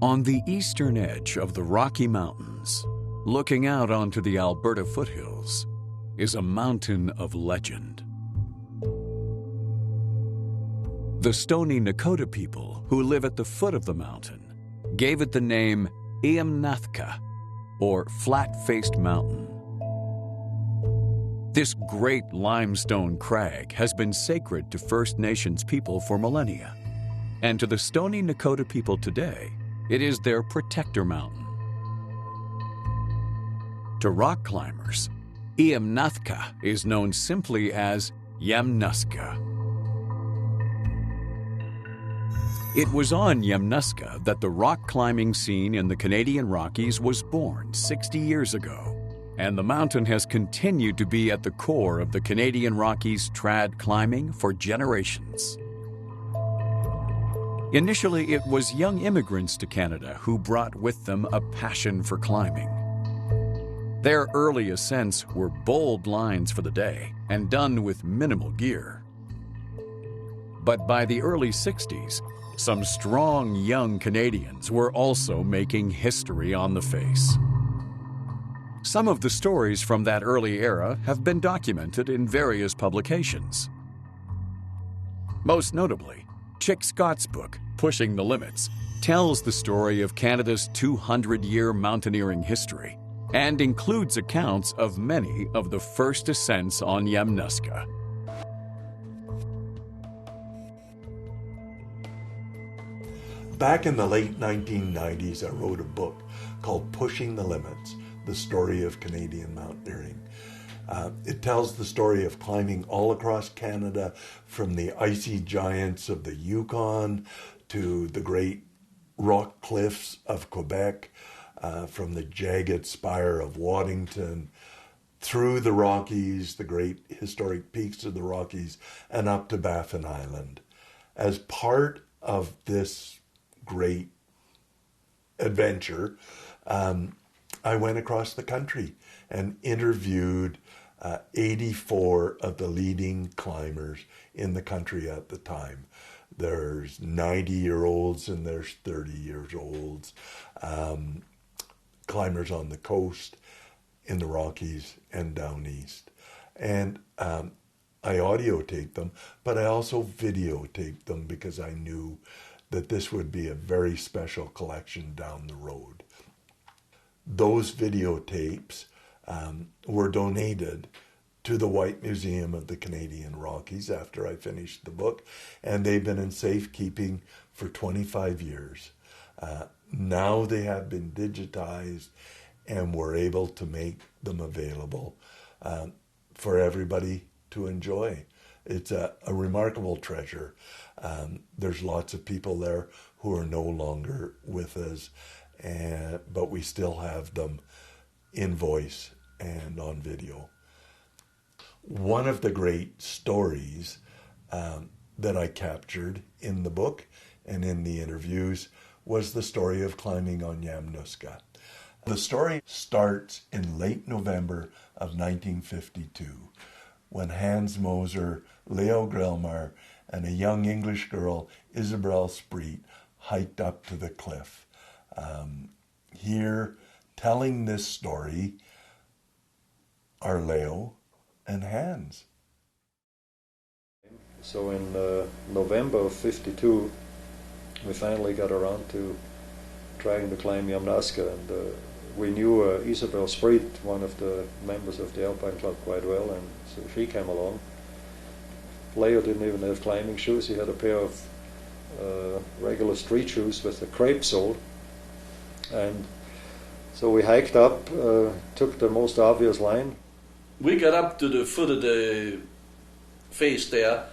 On the eastern edge of the Rocky Mountains, looking out onto the Alberta foothills, is a mountain of legend. The Stoney Nakoda people who live at the foot of the mountain gave it the name Yamnuska, or Flat-Faced Mountain. This great limestone crag has been sacred to First Nations people for millennia, and to the Stoney Nakoda people today, it is their protector mountain. To rock climbers, Yamnuska is known simply as Yamnuska. It was on Yamnuska that the rock climbing scene in the Canadian Rockies was born 60 years ago, and the mountain has continued to be at the core of the Canadian Rockies trad climbing for generations. Initially, it was young immigrants to Canada who brought with them a passion for climbing. Their early ascents were bold lines for the day and done with minimal gear. But by the early 60s, some strong young Canadians were also making history on the face. Some of the stories from that early era have been documented in various publications. Most notably, Chick Scott's book, Pushing the Limits, tells the story of Canada's 200-year mountaineering history and includes accounts of many of the first ascents on Yamnuska. Back in the late 1990s, I wrote a book called Pushing the Limits, the story of Canadian mountaineering. It tells the story of climbing all across Canada, from the icy giants of the Yukon to the great rock cliffs of Quebec, from the jagged spire of Waddington, through the Rockies, the great historic peaks of the Rockies, and up to Baffin Island. As part of this great adventure, I went across the country and interviewed 84 of the leading climbers in the country at the time. There's 90-year-olds and there's 30-year-olds, climbers on the coast, in the Rockies, and down east. And I audio taped them, but I also videotaped them because I knew that this would be a very special collection down the road. Those videotapes were donated to the White Museum of the Canadian Rockies after I finished the book, and they've been in safekeeping for 25 years. Now they have been digitized, and we're able to make them available for everybody to enjoy. It's a remarkable treasure. There's lots of people there who are no longer with us, but we still have them in voice and on video. One of the great stories that I captured in the book and in the interviews was the story of climbing on Yamnuska. The story starts in late November of 1952, when Hans Moser, Leo Grelmar, and a young English girl, Isabel Spreet, hiked up to the cliff. Here, telling this story, are Leo and Hans. So in November of 52, we finally got around to trying to climb Yamnuska, and we knew Isabel Spreet, one of the members of the Alpine Club, quite well, and so she came along. Leo didn't even have climbing shoes. He had a pair of regular street shoes with a crepe sole, and so we hiked up, took the most obvious line. We got up to the foot of the face there,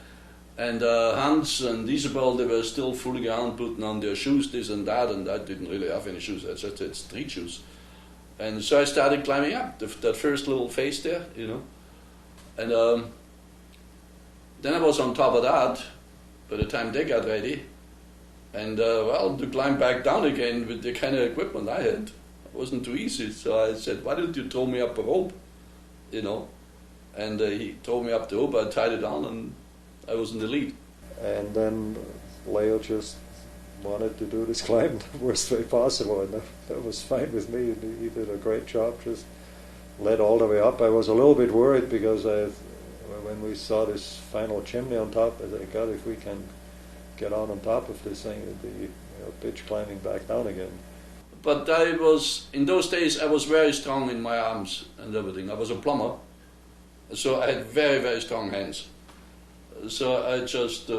and Hans and Isabel, they were still fooling around, putting on their shoes, this and that, and I didn't really have any shoes. I just had street shoes. And so I started climbing up that first little face there, you know. And then I was on top of that by the time they got ready. And well, to climb back down again with the kind of equipment I had, it wasn't too easy. So I said, why don't you throw me up a rope, you know? And he threw me up the rope, I tied it on, and I was in the lead. And then Leo just wanted to do this climb the worst way possible, and that was fine with me. He did a great job, just led all the way up. I was a little bit worried because when we saw this final chimney on top, I said, God, if we can get on top of this thing, it'd be pitch climbing back down again. But in those days, I was very strong in my arms and everything. I was a plumber, so I had very, very strong hands. So I just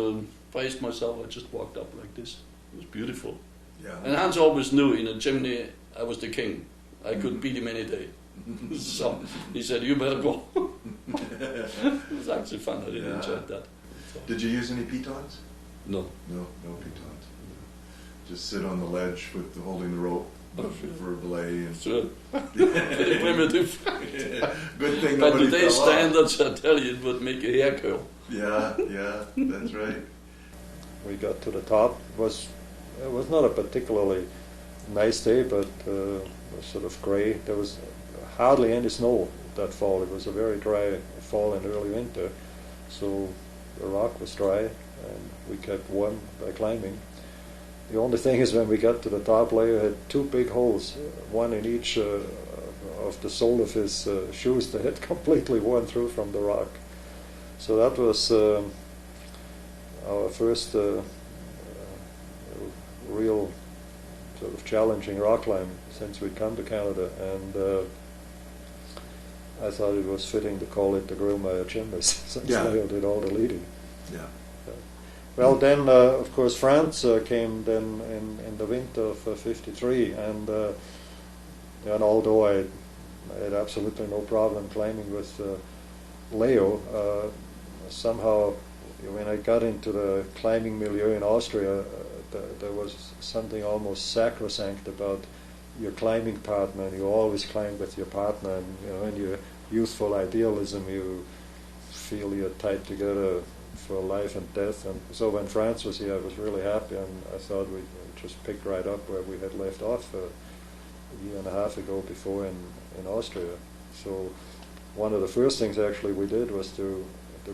braced myself, I just walked up like this. It was beautiful. Yeah. And Hans always knew in a chimney I was the king. I could beat him any day. So he said, you better go. It was actually fun, I really enjoyed that. So. Did you use any pitons? No. No pitons. Just sit on the ledge with holding the rope for a belay. And sure. Pretty primitive. Good thing by nobody today's fell off. standards, I tell you, it would make your hair curl. Yeah, that's right. We got to the top. It was not a particularly nice day, but it was sort of grey. There was hardly any snow that fall. It was a very dry fall in early winter, so the rock was dry, and we kept warm by climbing. The only thing is when we got to the top layer, it had two big holes, one in each of the sole of his shoes that had completely worn through from the rock. So that was our first real sort of challenging rock climb since we'd come to Canada, and I thought it was fitting to call it the Grumaya Chimneys, since Leo did all the leading. Yeah. Well, then, of course, France came then in the winter of '53, and although I had absolutely no problem climbing with Leo, somehow when I got into the climbing milieu in Austria, there was something almost sacrosanct about your climbing partner, and you always climb with your partner, and in your youthful idealism you feel you're tied together for life and death. And so when France was here, I was really happy, and I thought we just picked right up where we had left off a year and a half ago before in Austria. So one of the first things actually we did was to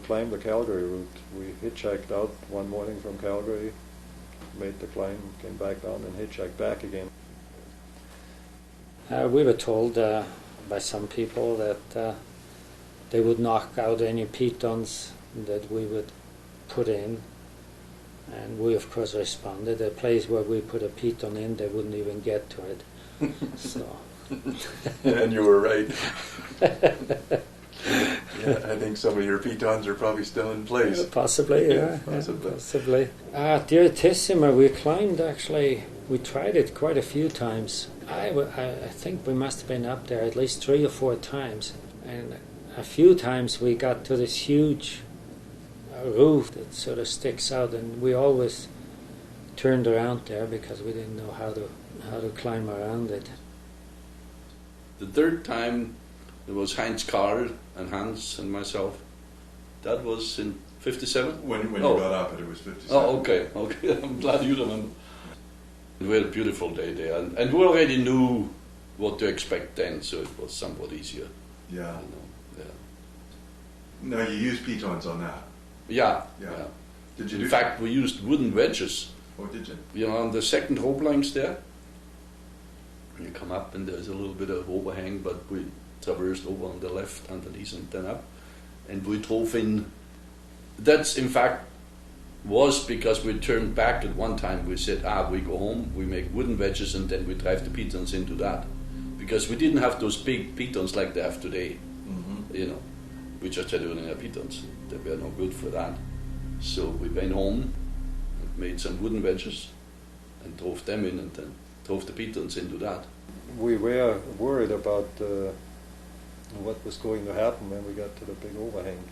climb the Calgary route. We hitchhiked out one morning from Calgary, made the climb, came back down, and hitchhiked back again. We were told by some people that they would knock out any pitons that we would put in, and we of course responded. A place where we put a piton in, they wouldn't even get to it. So. And you were right. I think some of your pitons are probably still in place. Possibly, yeah. Possibly. Diretissima, we climbed actually. We tried it quite a few times. I think we must have been up there at least 3 or 4 times, and a few times we got to this huge roof that sort of sticks out, and we always turned around there because we didn't know how to climb around it. The third time, there was Heinz Karl and Hans and myself. That was in '57? When you got up, it was 57. Oh, okay. I'm glad you remember. We had a beautiful day there, and we already knew what to expect then, so it was somewhat easier. Yeah. Yeah. Now you use pitons on that. Yeah. Did you? In fact, we used wooden wedges. Oh, did you? On the second rope length there. You come up, and there's a little bit of overhang, but we traversed over on the left underneath and then up, and we drove in. That's in fact was because we turned back at one time. We said, we go home, we make wooden wedges, and then we drive the pitons into that, because we didn't have those big pitons like they have today. Mm-hmm. We just had ordinary pitons. They were no good for that. So we went home, and made some wooden wedges, and drove them in, and then drove the pitons into that. We were worried about what was going to happen when we got to the big overhang.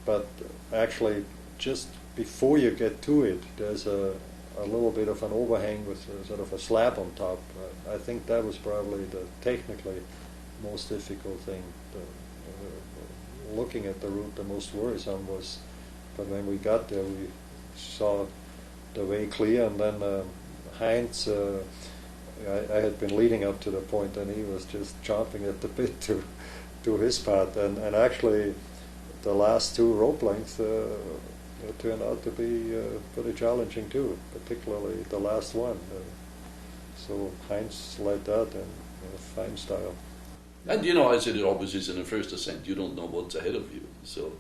But actually, just before you get to it, there's a little bit of an overhang with sort of a slab on top. I think that was probably the technically most difficult thing. Looking at the route, the most worrisome was, but when we got there, we saw the way clear, and then Heinz, I had been leading up to the point, and he was just chomping at the bit to his part, and actually the last 2 rope lengths, it turned out to be pretty challenging too, particularly the last one. So Heinz led that in fine style. And you know, I said it always is in a first ascent, you don't know what's ahead of you. So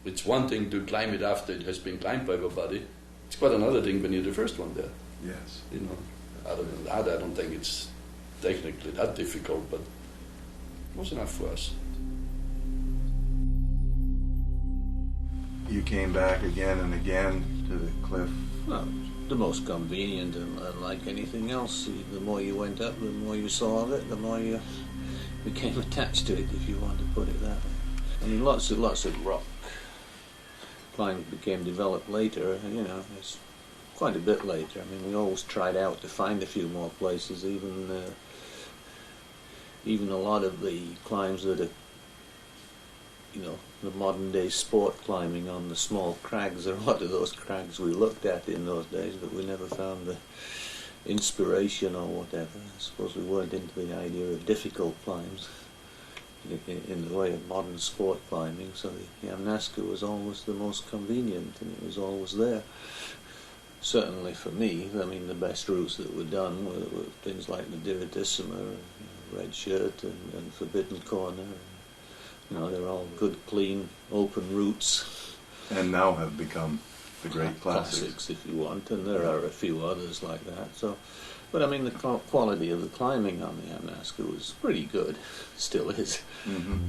it's one thing to climb it after it has been climbed by everybody. It's quite another thing when you're the first one there. Yes. You know, other than that, I don't think it's technically that difficult, but it was enough for us. You came back again and again to the cliff. Well, the most convenient, and like anything else, the more you went up, the more you saw of it, the more you became attached to it, if you want to put it that way. I mean, lots of rock climbing became developed later, you know, it's quite a bit later. I mean, we always tried out to find a few more places, even a lot of the climbs that are, you know, the modern day sport climbing on the small crags, there are a lot of those crags we looked at in those days, but we never found the inspiration or whatever. I suppose we weren't into the idea of difficult climbs in the way of modern sport climbing, so the Yamnuska was always the most convenient, and it was always there. Certainly for me, I mean, the best routes that were done were things like the Dividissima, Red Shirt and Forbidden Corner. You know, they're all good, clean, open routes. And now have become the great classics, if you want, and there are a few others like that. So, but I mean, the quality of the climbing on the Yamnuska was pretty good, still is. Mm-hmm.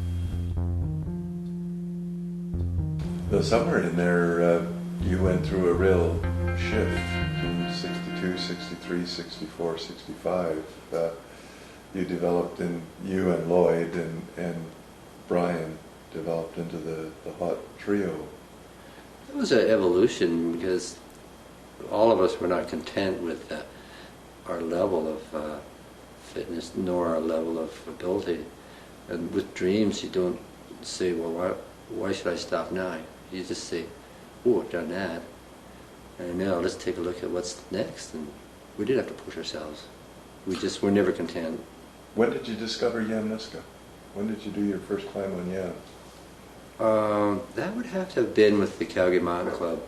The summer in there, you went through a real shift from 62, 63, 64, 65. You developed you and Lloyd and Brian developed into the hot trio. It was an evolution because all of us were not content with our level of fitness nor our level of ability. And with dreams, you don't say, well, why should I stop now? You just say, oh, I've done that. And now let's take a look at what's next. And we did have to push ourselves. We just were never content. When did you discover Yamnuska? When did you do your first climb on Yam? That would have to have been with the Calgary Mountain Club.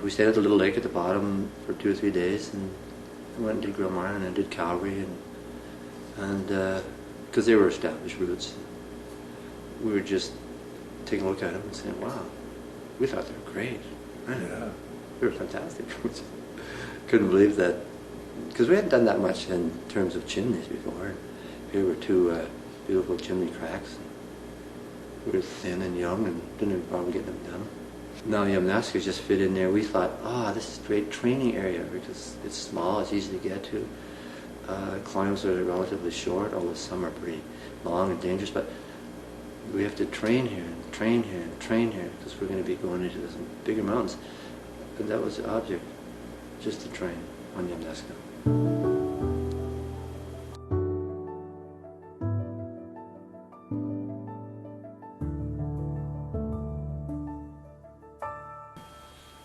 We stayed at the little lake at the bottom for 2 or 3 days, and went and did Gromar and then did Calgary, and because they were established routes, we were just taking a look at them and saying, "Wow, we thought they were great. Yeah, they were fantastic routes." Couldn't believe that, because we hadn't done that much in terms of chimneys before. Here were 2 beautiful chimney cracks. We were thin and young and didn't have a problem getting them done. Now Yamnuska just fit in there. We thought, this is a great training area because it's small, it's easy to get to. Climbs are relatively short, although some are pretty long and dangerous, but we have to train here and train here and train here because we're going to be going into some bigger mountains. And that was the object, just to train on Yamnuska.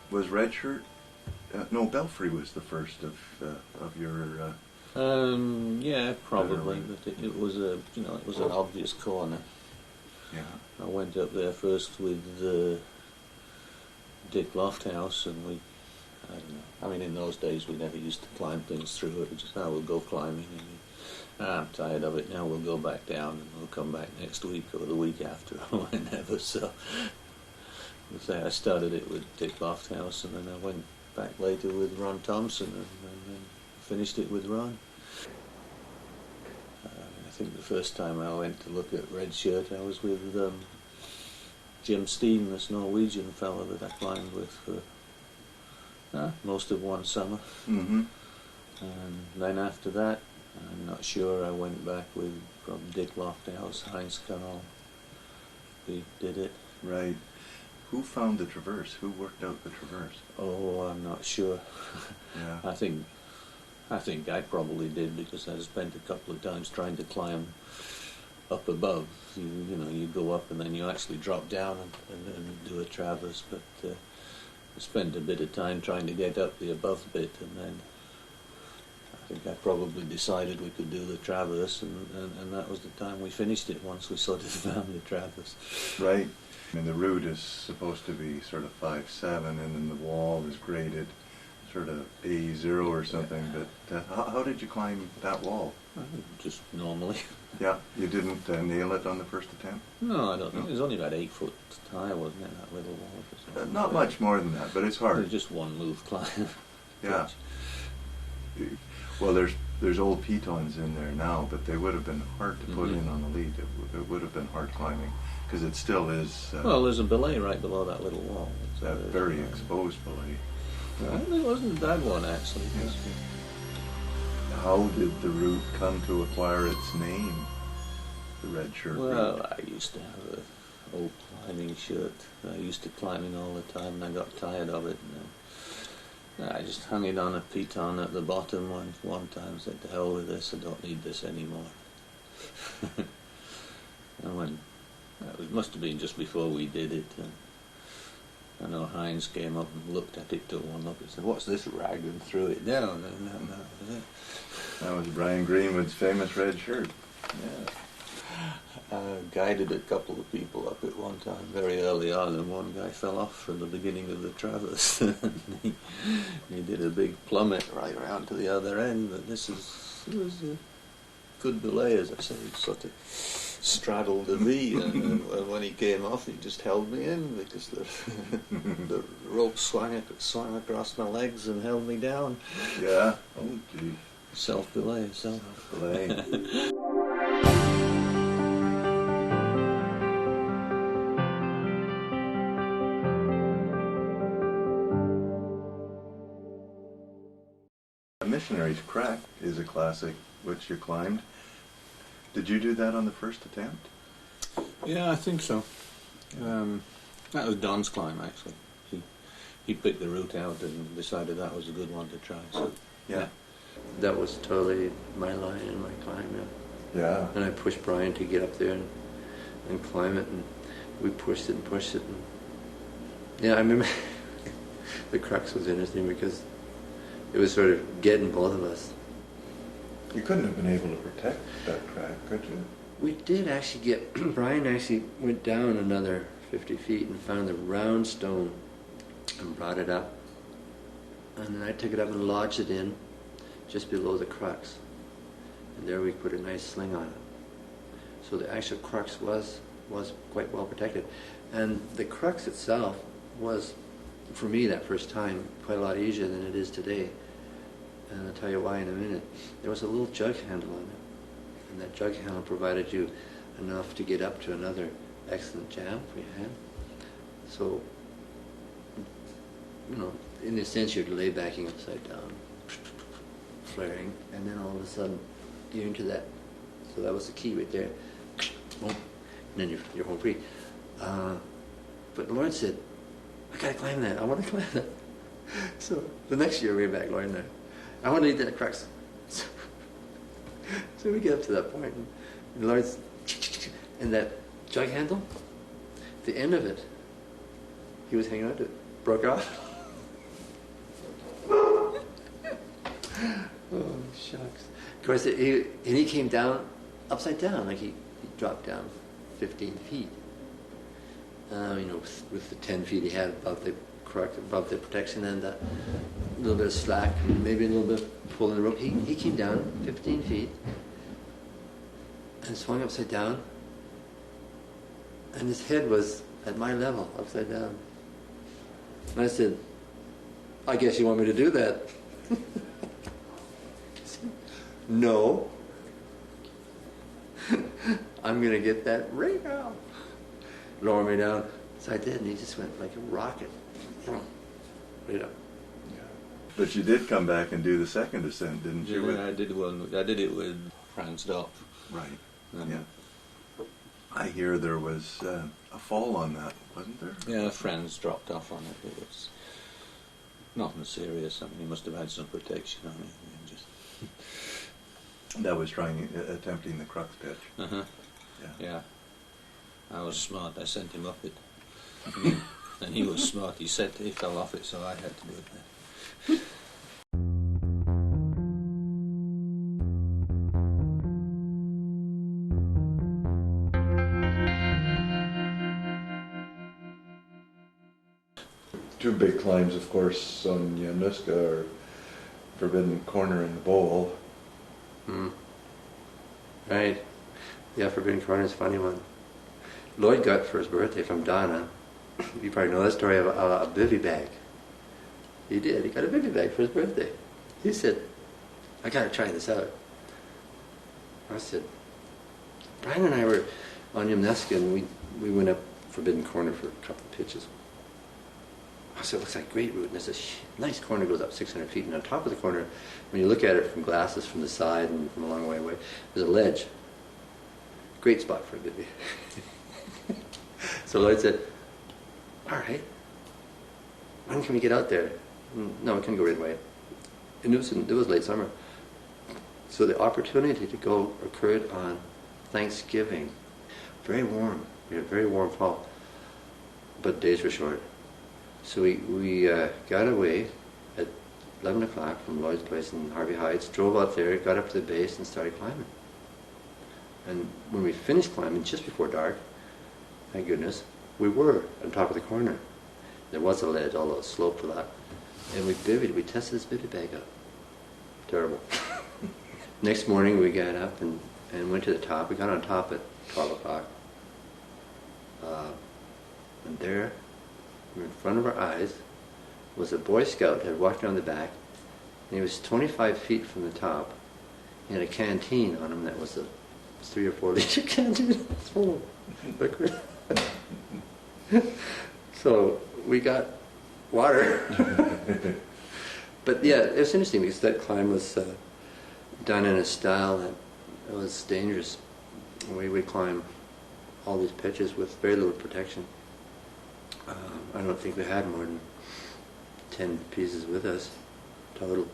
Was Red Shirt? No, Belfry was the first of your. Yeah, probably, but it was it was an obvious corner. Yeah. I went up there first with Dick Lofthouse, and I don't know. I mean, in those days we never used to climb things through it. We just we'll go climbing, and I'm tired of it now. We'll go back down, and we'll come back next week or the week after or whenever. So. I started it with Dick Lofthouse, and then I went back later with Ron Thompson, and then finished it with Ron. I think the first time I went to look at Red Shirt, I was with Jim Steen, this Norwegian fellow that I climbed with for most of one summer. Mm-hmm. And then after that, I'm not sure, I went back with probably Dick Lofthouse, Heinz Carl. We did it. Right. Who found the traverse? Who worked out the traverse? Oh, I'm not sure. Yeah. I think I probably did, because I spent a couple of times trying to climb up above. You go up and then you actually drop down and do a traverse. But I spent a bit of time trying to get up the above bit, and then I think I probably decided we could do the traverse, and that was the time we finished it, once we sort of found the traverse. Right. I mean, the route is supposed to be sort of 5'7", and then the wall is graded sort of A0 or something, but how did you climb that wall? Just normally. Yeah, you didn't nail it on the first attempt? No, I don't think. It was only about 8 foot high, wasn't it, that little wall? Not much more than that, but it's It hard. was just one move climb. Yeah. Well, there's old pitons in there now, but they would have been hard to put in on the lead. It would have been hard climbing, because it still is Well, there's a belay right below that little wall. that very exposed belay. It wasn't a bad one, actually. Yes. How did the route come to acquire its name, the Red Shirt Well, route? I used to have an old climbing shirt. I used to climbing all the time, and I got tired of it. And I just hung it on a piton at the bottom one time. Said, "To hell with this! I don't need this anymore." And when it must have been just before we did it. I know Heinz came up and looked at it, took one look and said, "What's this rag?" and threw it down. And that was it. That was Brian Greenwood's famous red shirt. Yeah. I guided a couple of people up at one time very early on, and one guy fell off from the beginning of the traverse. he did a big plummet right around to the other end, but it was a good belay, as I say. He sort of straddled the V, and when he came off, he just held me in because the rope swung across my legs and held me down. Yeah. Oh, gee. Self-belay. Belay. Missionary's Crack is a classic which you climbed. Did you do that on the first attempt? Yeah, I think so. That was Don's climb, actually. He picked the route out and decided that was a good one to try. So Yeah. That was totally my line and my climb, yeah. Yeah. And I pushed Brian to get up there and climb it, and we pushed it. And yeah, I remember the crux was interesting because it was sort of getting both of us. You couldn't have been able to protect that crack, could you? We did actually get, Brian actually went down another 50 feet and found the round stone and brought it up. And then I took it up and lodged it in just below the crux. And there we put a nice sling on it. So the actual crux was quite well protected. And the crux itself was, for me that first time, quite a lot easier than it is today. And I'll tell you why in a minute. There was a little jug handle on it. And that jug handle provided you enough to get up to another excellent jam for your hand. So, you know, in a sense you're delay backing upside down, flaring, and then all of a sudden you're into that. So that was the key right there. Boom. And then you're home free. But Lauren said, "I gotta climb that. I want to climb that." So the next year we were back, Lauren and I want to eat that crux. So we get up to that point, and Lauren's, and that jug handle, the end of it, he was hanging on to it, broke off. Oh, shucks. Of course, he came down upside down, like he dropped down 15 feet. You know, with the 10 feet he had above the crux, above the protection, and a little bit of slack, maybe a little bit pulling the rope. He came down 15 feet and swung upside down, and his head was at my level, upside down. And I said, "I guess you want me to do that?" He said, "No. I'm going to get that ring out." Lower me down. So I did, and he just went like a rocket. Right up. Yeah. But you did come back and do the second ascent, didn't you? I did one. I did it with Franz Dopp. Right. Yeah. I hear there was a fall on that, wasn't there? Yeah, Franz dropped off on it. It was nothing serious. I mean, he must have had some protection on it. And just That was attempting the crux pitch. Uh-huh. Yeah. I was smart. I sent him up it. And he was smart. He fell off it, so I had to do it. two big climbs, of course, on Yamnuska are Forbidden Corner and the Bowl. Right. Yeah, Forbidden Corner is a funny one. Lloyd got for his birthday from Donna, you probably know that story, of a bivy bag. He did. He got a bivy bag for his birthday. He said, I got to try this out. I said, Brian and I were on Yamnuska, and we went up Forbidden Corner for a couple of pitches. I said, it looks like a great route, and there's this nice corner, goes up 600 feet, and on top of the corner, when you look at it from glasses from the side and from a long way away, there's a ledge. Great spot for a bivy. So Lloyd said, all right, when can we get out there? No, we couldn't go right away. And it was late summer. So the opportunity to go occurred on Thanksgiving. Very warm. We had a very warm fall, but days were short. So we got away at 11 o'clock from Lloyd's place in Harvey Heights, drove out there, got up to the base and started climbing. And when we finished climbing, just before dark, thank goodness, we were on top of the corner. There was a ledge, although it sloped a lot. And we tested this bivy bag out. Terrible. Next morning we got up and went to the top. We got on top at 12 o'clock. And there, in front of our eyes, was a Boy Scout that had walked around the back. And he was 25 feet from the top. He had a canteen on him that was a 3 or 4 liter canteen. It's full of liquid. So we got water. But yeah, it was interesting because that climb was done in a style that was dangerous. We would climb all these pitches with very little protection. I don't think we had more than 10 pieces with us total.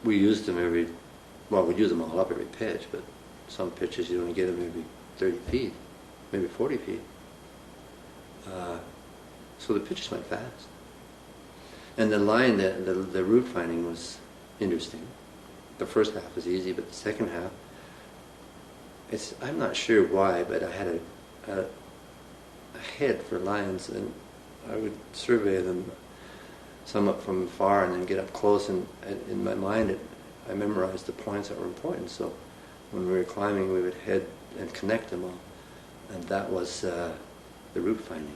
We used them we'd use them all up every pitch, but some pitches you only get them maybe 30 feet, maybe 40 feet. So the pitches went fast. And the line, the route finding was interesting. The first half was easy, but the second half, I'm not sure why, but I had a head for lines, and I would survey them somewhat from far and then get up close, and in my mind I memorized the points that were important. So when we were climbing, we would head and connect them all, and that was the route finding.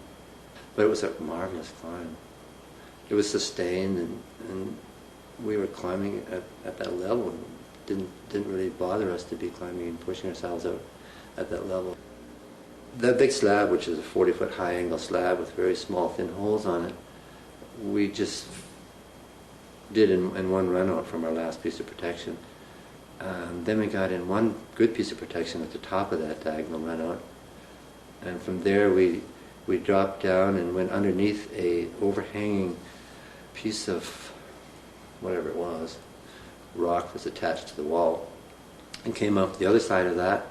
But it was a marvelous climb. It was sustained, and we were climbing at that level. It didn't really bother us to be climbing and pushing ourselves out at that level. That big slab, which is a 40-foot high angle slab with very small thin holes on it, we just did in one run out from our last piece of protection. Then we got in one good piece of protection at the top of that diagonal run out, and from there we dropped down and went underneath a overhanging piece of whatever it was, rock was attached to the wall, and came up the other side of that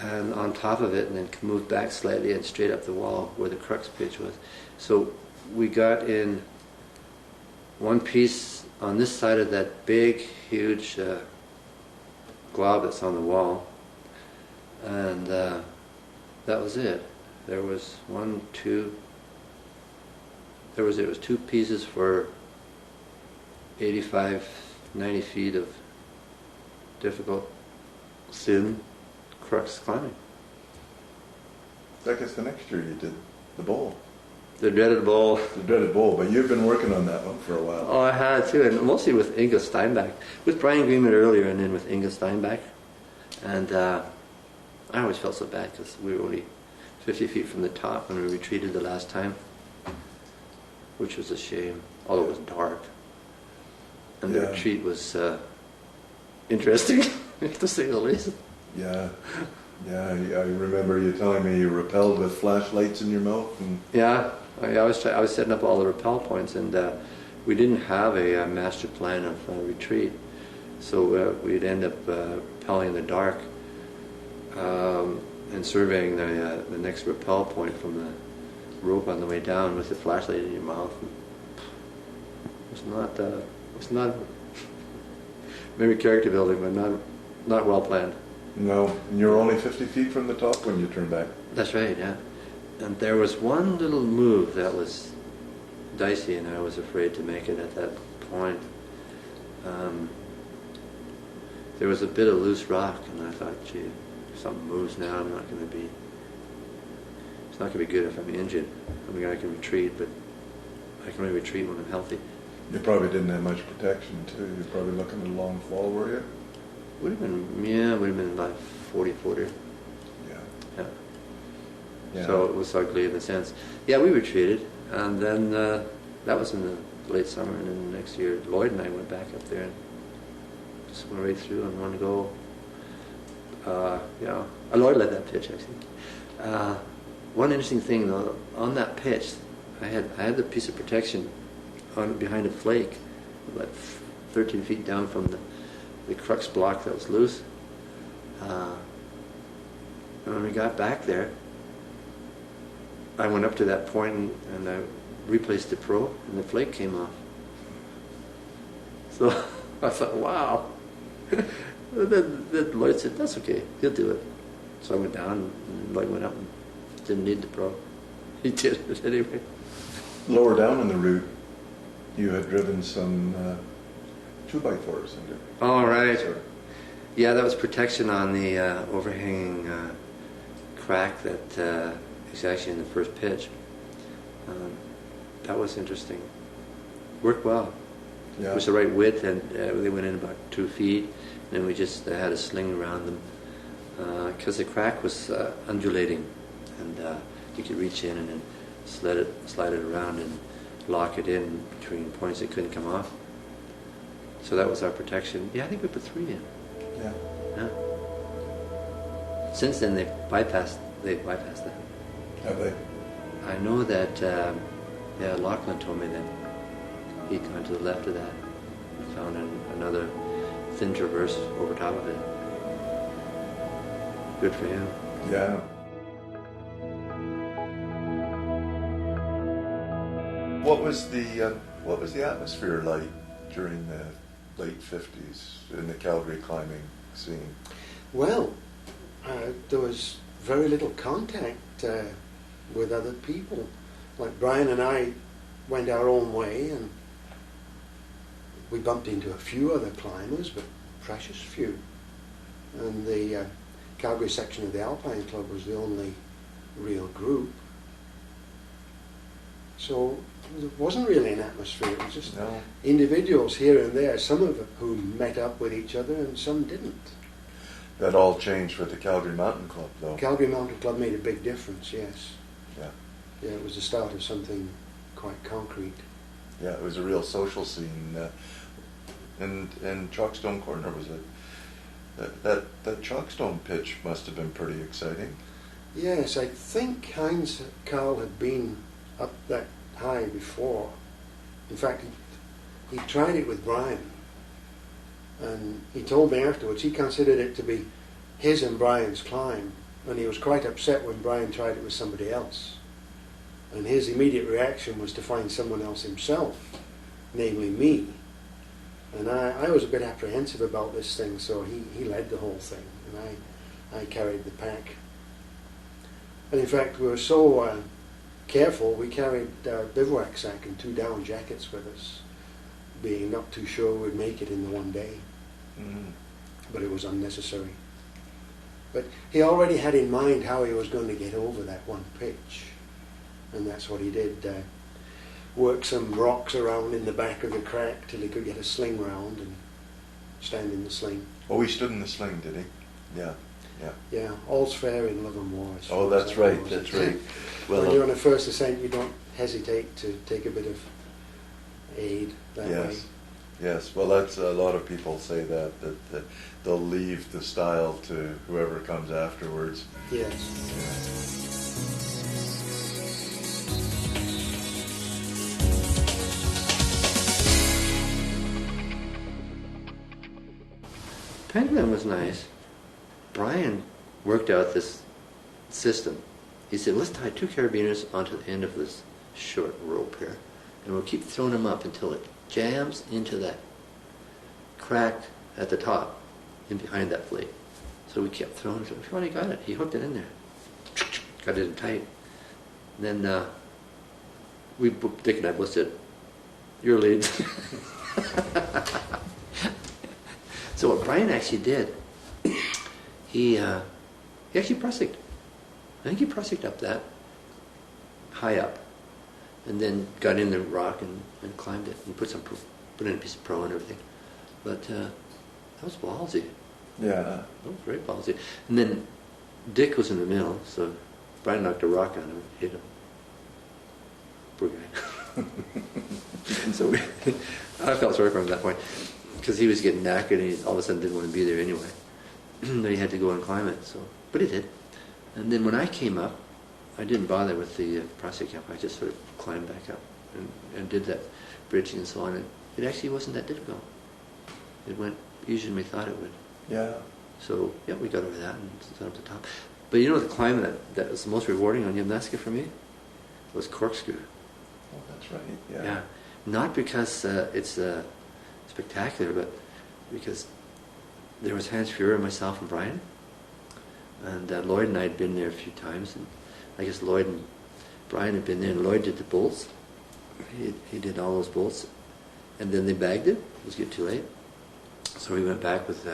and on top of it, and then moved back slightly and straight up the wall where the crux pitch was. So we got in one piece on this side of that big, huge glob that's on the wall, and that was it. There was it was 2 pieces for 85, 90 feet of difficult, thin crux climbing. I guess the next year you did the bowl. The dreaded bowl. The dreaded bowl, but you've been working on that one for a while. Oh, I had too, and mostly with Inga Steinbach. With Brian Greenman earlier, and then with Inga Steinbach. And I always felt so bad because we were only 50 feet from the top when we retreated the last time, which was a shame, although it was dark. And the retreat was interesting, to say the least. Yeah, I remember you telling me you rappelled with flashlights in your mouth. And yeah, I was setting up all the rappel points, and we didn't have a master plan of retreat, so we'd end up rappelling in the dark and surveying the next rappel point from the rope on the way down with the flashlight in your mouth. It was not maybe character building, but not well planned. No, and you were only 50 feet from the top when you turned back. That's right, yeah. And there was one little move that was dicey, and I was afraid to make it at that point. There was a bit of loose rock, and I thought, gee, if something moves now, it's not going to be good if I'm injured. I mean, I can retreat, but I can only retreat when I'm healthy. You probably didn't have much protection, too. You're probably looking at a long fall, were you? Would have been about 40-footer. Yeah. Yeah. So it was ugly in a sense. Yeah, we retreated, and then that was in the late summer, and then the next year, Lloyd and I went back up there and just went right through and wanted to go. Lloyd led that pitch, actually. One interesting thing, though, on that pitch, I had the piece of protection behind a flake, about 13 feet down from the crux block that was loose. And when we got back there, I went up to that point and I replaced the pro, and the flake came off. So I thought, wow. Then Lloyd said, that's okay, he'll do it. So I went down, and Lloyd went up and didn't need the pro. He did it anyway. Lower down on the route, you had driven some 2x4s into. Oh, right. Sorry. Yeah, that was protection on the overhanging crack that is actually in the first pitch. That was interesting. Worked well. Yeah. It was the right width, and they went in about 2 feet, and then we just had a sling around them because the crack was undulating, and you could reach in and then slide it around and lock it in between points that couldn't come off. So that was our protection. Yeah, I think we put 3 in. Yeah. Yeah. Since then, they've bypassed that. Have they? I know that, Lachlan told me that he'd gone to the left of that and found another thin traverse over top of it. Good for him. Yeah. What was the atmosphere like during the late 50s in the Calgary climbing scene? Well, there was very little contact with other people. Like Brian and I went our own way, and we bumped into a few other climbers, but precious few. And the Calgary section of the Alpine Club was the only real group. So there wasn't really an atmosphere. It was just individuals here and there, some of whom met up with each other and some didn't. That all changed with the Calgary Mountain Club, though. Calgary Mountain Club made a big difference, yes. Yeah. Yeah, it was the start of something quite concrete. Yeah, it was a real social scene. And Chalkstone Corner was that Chalkstone pitch must have been pretty exciting. Yes, I think Heinz Carl had been up that high before. In fact, he tried it with Brian, and he told me afterwards he considered it to be his and Brian's climb, and he was quite upset when Brian tried it with somebody else. And his immediate reaction was to find someone else himself, namely me. And I was a bit apprehensive about this thing, so he led the whole thing, and I carried the pack. And in fact, we were so careful, we carried our bivouac sack and 2 down jackets with us, being not too sure we'd make it in the one day. Mm-hmm. But it was unnecessary. But he already had in mind how he was going to get over that one pitch, and that's what he did. Work some rocks around in the back of the crack till he could get a sling round and stand in the sling. Oh, he stood in the sling, did he? Yeah. Yeah, all's fair in love and war. Oh, that's right, that's right. Well, when you're on a first ascent, you don't hesitate to take a bit of aid that way. Yes, well, that's a lot of people say that they'll leave the style to whoever comes afterwards. Yes. Penguin was nice. Brian worked out this system. He said, let's tie 2 carabiners onto the end of this short rope here, and we'll keep throwing them up until it jams into that crack at the top, in behind that flake. So we kept throwing it. We finally got it. He hooked it in there. Got it in tight. And then Dick and I both said, "You're lead." So what Brian actually did, he actually prospected. I think he prospected up that high up, and then got in the rock and climbed it and put in a piece of pro and everything. But that was ballsy. Yeah. That was very ballsy. And then Dick was in the middle, so Brian knocked a rock on him and hit him. Poor guy. So I felt sorry for him at that point, because he was getting knackered and he all of a sudden didn't want to be there anyway. Then he had to go and climb it, but he did. And then when I came up, I didn't bother with the prospect camp. I just sort of climbed back up and did that bridging and so on. And it actually wasn't that difficult. It went easier than we thought it would. Yeah. So yeah, we got over that and got up to the top. But you know the climb that was the most rewarding on Yamnuska for me was corkscrew. Oh, that's right. Yeah. Yeah. Not because it's spectacular, but because there was Hans Fuhrer, myself, and Brian. And Lloyd and I had been there a few times, and I guess Lloyd and Brian had been there, and Lloyd did the bolts. He did all those bolts, and then they bagged it. It was getting too late. So we went back with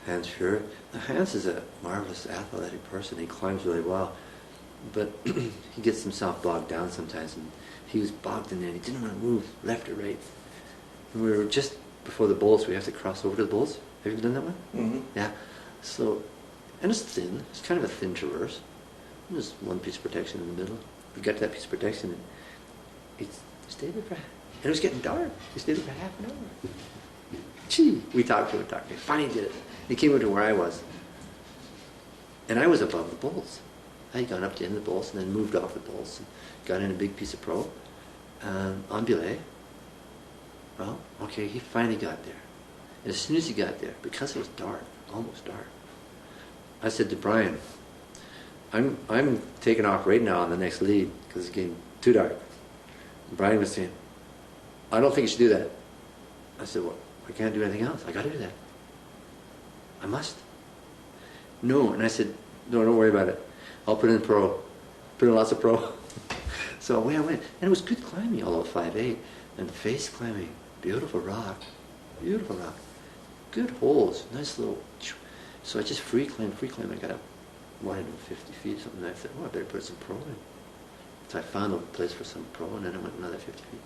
Hans Fuhrer. Now, Hans is a marvelous athletic person. He climbs really well, but he gets himself bogged down sometimes, and he was bogged in there, and he didn't want to move left or right. And we were just before the bolts. We have to cross over to the bolts. Have you done that one? Mm-hmm. Yeah. So, and it's thin. It's kind of a thin traverse. There's one piece of protection in the middle. We got to that piece of protection, and he stayed there and it was getting dark. He stayed there for half an hour. Gee, we talked to him. Finally did it. He came over to where I was, and I was above the bolts. I had gone up to the end of the bolts and then moved off the bolts and got in a big piece of pro on belay. Well, okay, he finally got there. And as soon as he got there, because it was dark, almost dark, I said to Brian, I'm taking off right now on the next lead because it's getting too dark. And Brian was saying, I don't think you should do that. I said, well, I can't do anything else. I got to do that. I must. No, and I said, no, don't worry about it. I'll put in pro. Put in lots of pro. So away I went. And it was good climbing, although 5'8", and face climbing. Beautiful rock. Beautiful rock. Good holes. Nice little... So I just free climbed. I got up 150 feet or something. And I said, oh, I better put some pro in. So I found a place for some pro, and then I went another 50 feet.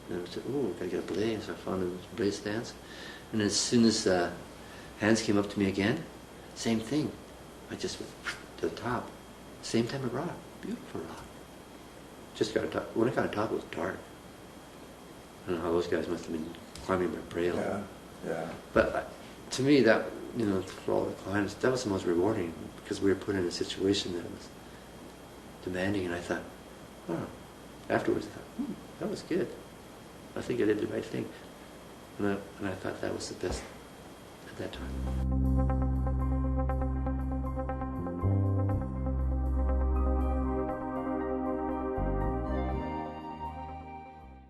And I said, oh, I've got to get a blade. So I found a blade stance. And as soon as Hans came up to me again, same thing. I just went to the top. Same type of rock. Beautiful rock. Just got to top. When I got to top, it was dark. I don't know how those guys must have been climbing by braille. Yeah, yeah. But to me, that, for all the climbs, that was the most rewarding, because we were put in a situation that was demanding, and I thought, oh, afterwards I thought, that was good. I think I did the right thing. And I thought that was the best at that time.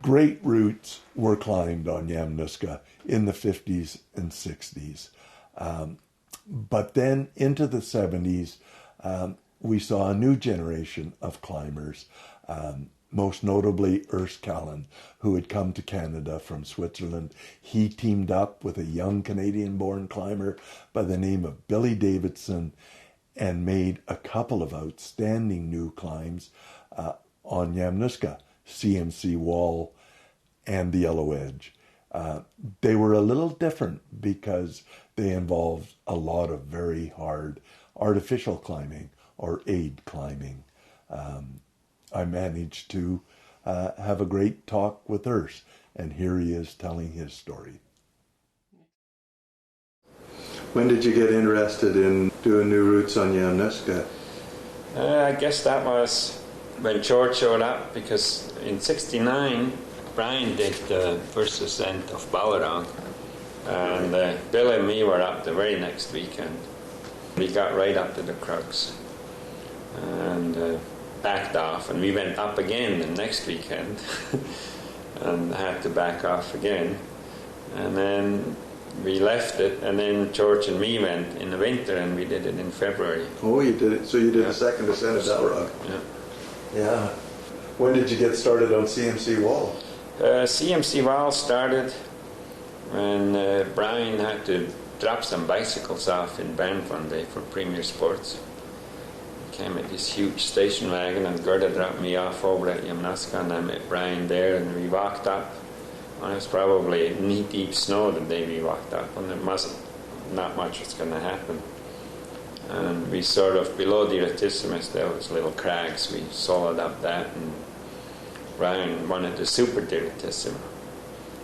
Great routes were climbed on Yamnuska in the 50s and 60s. But then into the 70s, we saw a new generation of climbers, most notably Urs Callan, who had come to Canada from Switzerland. He teamed up with a young Canadian-born climber by the name of Billy Davidson and made a couple of outstanding new climbs on Yamnuska, CMC Wall and the Yellow Edge. They were a little different because they involved a lot of very hard artificial climbing or aid climbing. I managed to have a great talk with Urs, and here he is telling his story. When did you get interested in doing new routes on Yamnuska? I guess that was when George showed up, because in '69 Brian did the first ascent of Ballarong, and Bill and me were up the very next weekend. We got right up to the crux and backed off, and we went up again the next weekend and had to back off again, and then we left it, and then George and me went in the winter, and we did it in February. Oh, you did it. So you did the second ascent of that rock. Yeah. Yeah. When did you get started on CMC wall? CMC wall started when Brian had to drop some bicycles off in Banff one day for Premier Sports. He came with this huge station wagon, and Gerda dropped me off over at Yamnuska, and I met Brian there, and we walked up. And it was probably knee-deep snow the day we walked up, and there wasn't not much was going to happen. And we sort of, below the Irritissimus, there was little crags. We solid up that, and Brian wanted the super Irritissima.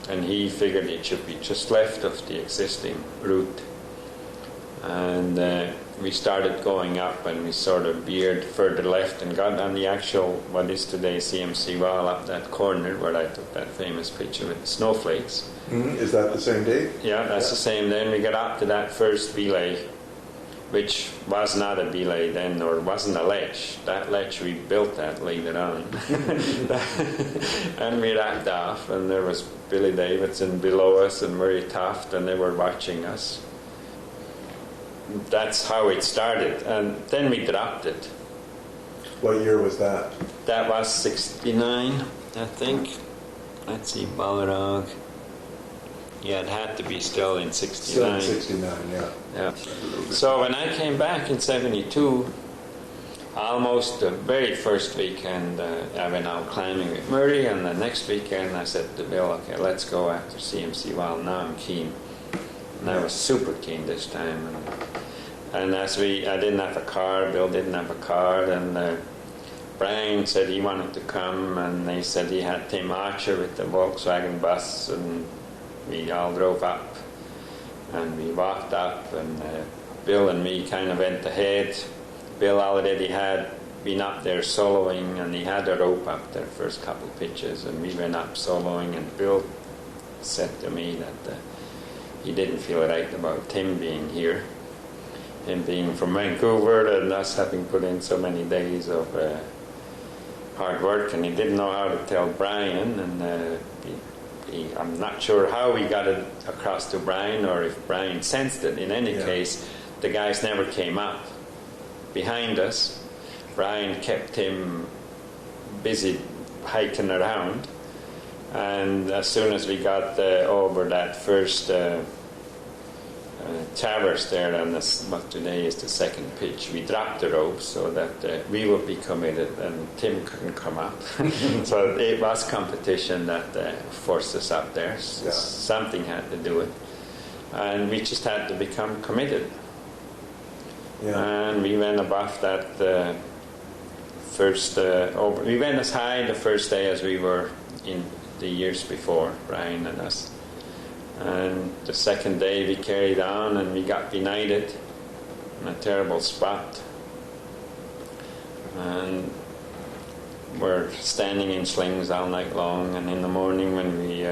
And he figured it should be just left of the existing route. And we started going up, and we sort of veered further left and got on the actual, what is today CMC wall, up that corner where I took that famous picture with the snowflakes. Is that the same date? Yeah, that's the same. Then we got up to that first belay, which was not a belay then, or wasn't a ledge. That ledge, we built that later on. And we wrapped off, and there was Billy Davidson below us and Murray Toft, and they were watching us. That's how it started, and then we dropped it. What year was that? That was 69, I think. Let's see, Balrog. Yeah, it had to be still in 69. Still in 69, yeah. Yeah. So when I came back in 72, almost the very first weekend, I went out climbing with Murray, and the next weekend I said to Bill, okay, let's go after CMC Wall. Now I'm keen. And I was super keen this time. And as I didn't have a car, Bill didn't have a car, and Brian said he wanted to come, and they said he had Tim Archer with the Volkswagen bus, and we all drove up, and we walked up, and Bill and me kind of went ahead. Bill already had been up there soloing, and he had a rope up there first couple pitches, and we went up soloing, and Bill said to me that he didn't feel right about Tim being here, him being from Vancouver, and us having put in so many days of hard work, and he didn't know how to tell Brian, and I'm not sure how we got it across to Brian, or if Brian sensed it. In any case, the guys never came up behind us. Brian kept him busy hiking around, and as soon as we got over that first traverse there on what today is the second pitch, we dropped the rope so that we would be committed and Tim couldn't come up. So it was competition that forced us up there. Something had to do it, and we just had to become committed. And we went above that first we went as high the first day as we were in the years before, Brian and us. And the second day we carried on, and we got benighted in a terrible spot. And we're standing in slings all night long, and in the morning when we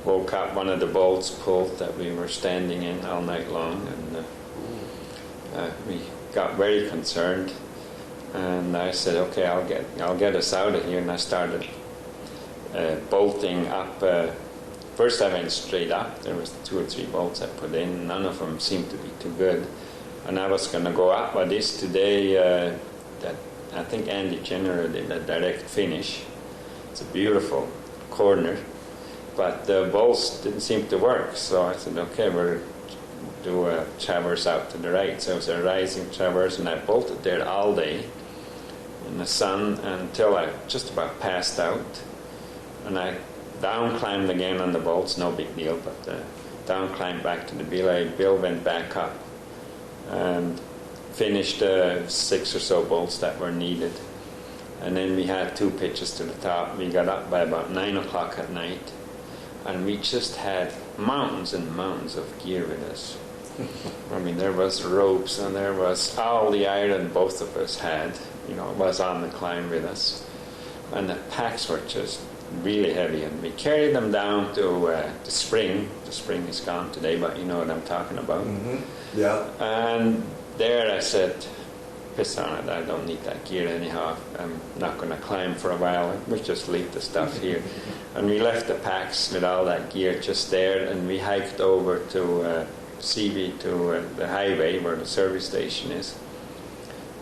woke up, one of the bolts pulled that we were standing in all night long, and we got very concerned. And I said, okay, I'll get us out of here, and I started bolting up. First I went straight up. There was 2 or 3 bolts I put in. None of them seemed to be too good. And I was going to go up by this today. That I think Andy Jenner did a direct finish. It's a beautiful corner. But the bolts didn't seem to work. So I said, okay, we'll do a traverse out to the right. So it was a rising traverse, and I bolted there all day in the sun until I just about passed out. And I down climbed again on the bolts, no big deal, but down climbed back to the belay. Bill went back up and finished 6 or so bolts that were needed. And then we had 2 pitches to the top. We got up by about 9 o'clock at night, and we just had mountains and mountains of gear with us. I mean, there was ropes, and there was all the iron both of us had, was on the climb with us. And the packs were just really heavy, and we carried them down to the spring. The spring is gone today, but you know what I'm talking about. Mm-hmm. Yeah. And there I said, piss on it, I don't need that gear anyhow. I'm not going to climb for a while. We'll just leave the stuff here. And we left the packs with all that gear just there, and we hiked over to CB, to the highway where the service station is.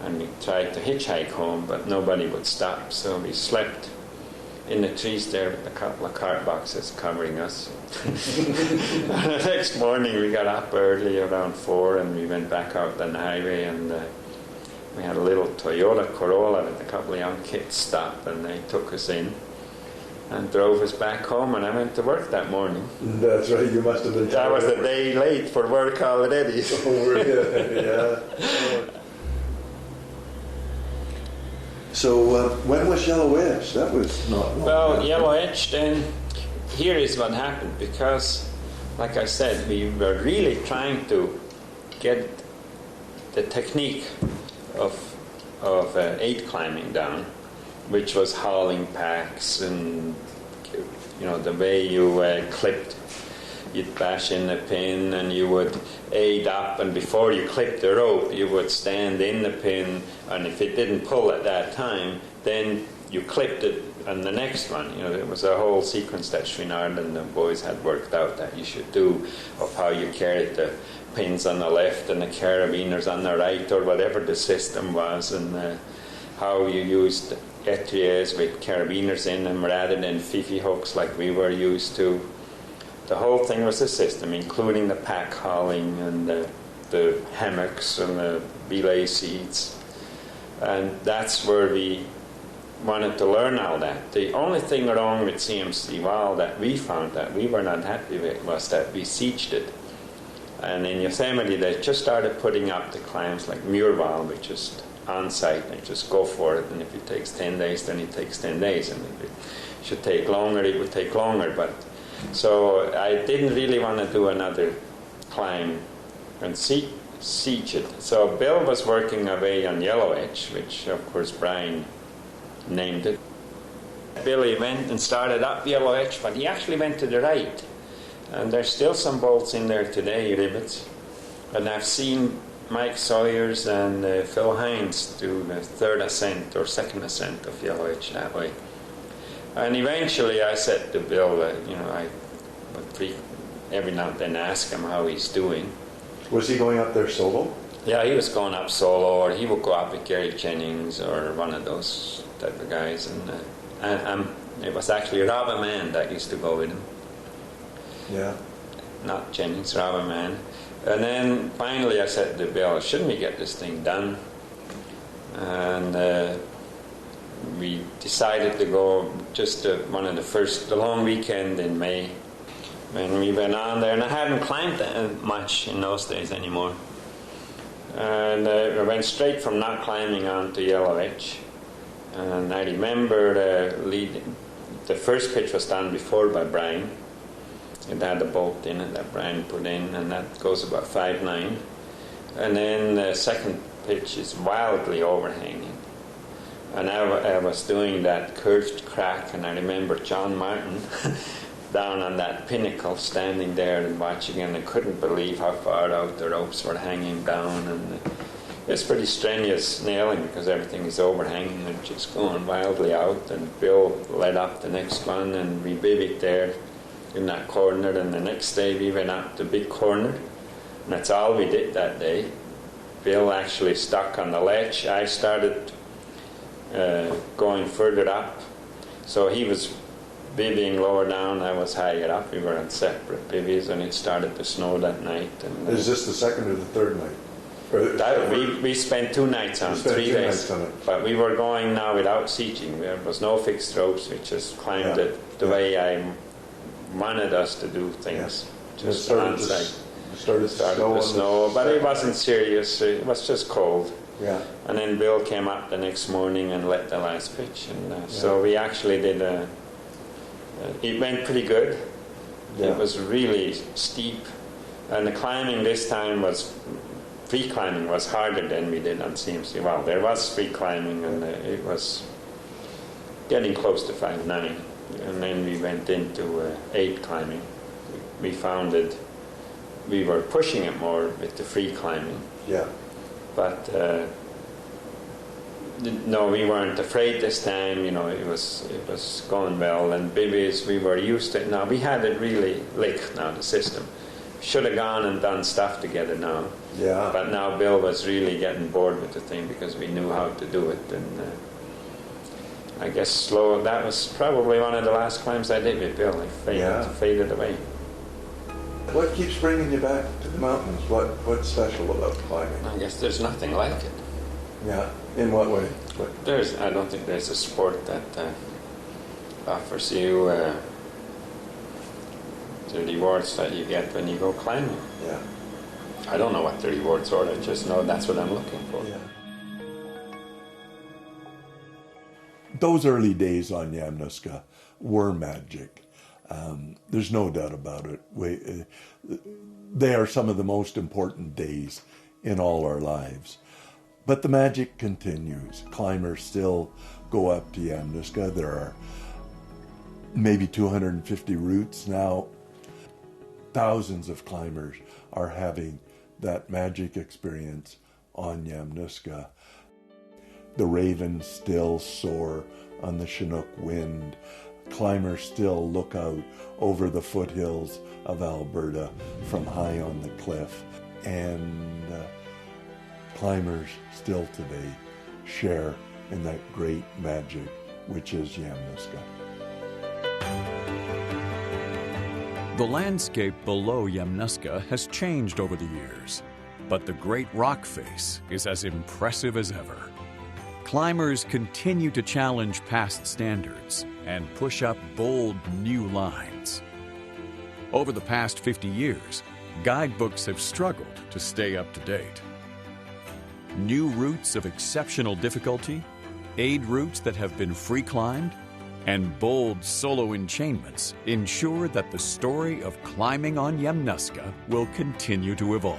and we tried to hitchhike home, but nobody would stop, so we slept in the trees there with a couple of cart boxes covering us. And the next morning we got up early around 4 and we went back out on the highway, and we had a little Toyota Corolla with a couple of young kids stop, and they took us in and drove us back home, and I went to work that morning. That's right, you must have been... I was a day late for work already. Yeah. So when was Yellow Edge? That was not... Well, Yellow Edge, then, here is what happened, because, like I said, we were really trying to get the technique of 8 climbing down, which was hauling packs and, you know, the way you clipped. You'd bash in the pin and you would aid up, and before you clipped the rope you would stand in the pin, and if it didn't pull at that time then you clipped it on the next one. You know, it was a whole sequence that Srinard and the boys had worked out that you should do, of how you carried the pins on the left and the carabiners on the right, or whatever the system was, and how you used etriers with carabiners in them rather than fifi hooks like we were used to. The whole thing was a system, including the pack hauling and the hammocks and the belay seats. And that's where we wanted to learn all that. The only thing wrong with CMC Wall that we found that we were not happy with was that we sieged it. And in Yosemite they just started putting up the climbs like Muir Wall, which is on site, and just go for it, and if it takes 10 days then it takes 10 days, and if it should take longer it would take longer. But so I didn't really want to do another climb and siege it. So Bill was working away on Yellow Edge, which of course Brian named it. Billy went and started up Yellow Edge, but he actually went to the right, and there's still some bolts in there today, rivets, and I've seen Mike Sawyers and Phil Hines do the 3rd ascent or 2nd ascent of Yellow Edge that way. And eventually I said to Bill that, you know, I would every now and then ask him how he's doing. Was he going up there solo? Yeah, he was going up solo, or he would go up with Gary Jennings or one of those type of guys. And it was actually Robert Mann that used to go with him. Yeah. Not Jennings, Robert Mann. And then finally I said to Bill, shouldn't we get this thing done? And we decided to go just one of the long weekend in May, when we went on there, and I hadn't climbed much in those days anymore. And I went straight from not climbing on to Yellow Edge. And I remember the first pitch was done before by Brian. It had a bolt in it that Brian put in, and that goes about 5'9". And then the second pitch is wildly overhanging. And I was doing that curved crack, and I remember John Martin down on that pinnacle standing there and watching, and I couldn't believe how far out the ropes were hanging down. And it's pretty strenuous nailing because everything is overhanging and just going wildly out. And Bill led up the next one, and we bivvied there in that corner, and the next day we went up the big corner, and that's all we did that day. Bill actually stuck on the ledge. I started going further up, so he was bivvying lower down, I was higher up. We were on separate bivvies, and it started to snow that night. And is this the second or the third night? We spent 2 nights on 3 days, but we were going now without sieging. There was no fixed ropes. We just climbed it the way I wanted us to do things. Yeah. Just on site. Started to snow, but it wasn't serious. It was just cold. Yeah. And then Bill came up the next morning and let the last pitch, and so we actually did it went pretty good. Yeah. It was really steep, and the climbing this time free climbing was harder than we did on CMC. Well, there was free climbing, and it was getting close to 5'9", and then we went into 8 climbing. We found that we were pushing it more with the free climbing. Yeah. But no, we weren't afraid this time. You know, it was going well, and bivvies we were used to it. Now we had it really licked now, the system, should have gone and done stuff together now. Yeah. But now Bill was really getting bored with the thing because we knew how to do it, and I guess that was probably one of the last climbs I did with Bill. It faded away. What keeps bringing you back to the mountains? What's special about climbing? I guess there's nothing like it. Yeah. In what way? I don't think there's a sport that offers you the rewards that you get when you go climbing. Yeah. I don't know what the rewards are. I just know that's what I'm looking for. Yeah. Those early days on Yamnuska were magic. There's no doubt about it. They are some of the most important days in all our lives. But the magic continues. Climbers still go up to Yamnuska. There are maybe 250 routes now. Thousands of climbers are having that magic experience on Yamnuska. The ravens still soar on the Chinook wind. Climbers still look out over the foothills of Alberta from high on the cliff. And climbers still today share in that great magic which is Yamnuska. The landscape below Yamnuska has changed over the years, but the great rock face is as impressive as ever. Climbers continue to challenge past standards and push up bold new lines. Over the past 50 years, guidebooks have struggled to stay up to date. New routes of exceptional difficulty, aid routes that have been free climbed, and bold solo enchainments ensure that the story of climbing on Yamnuska will continue to evolve.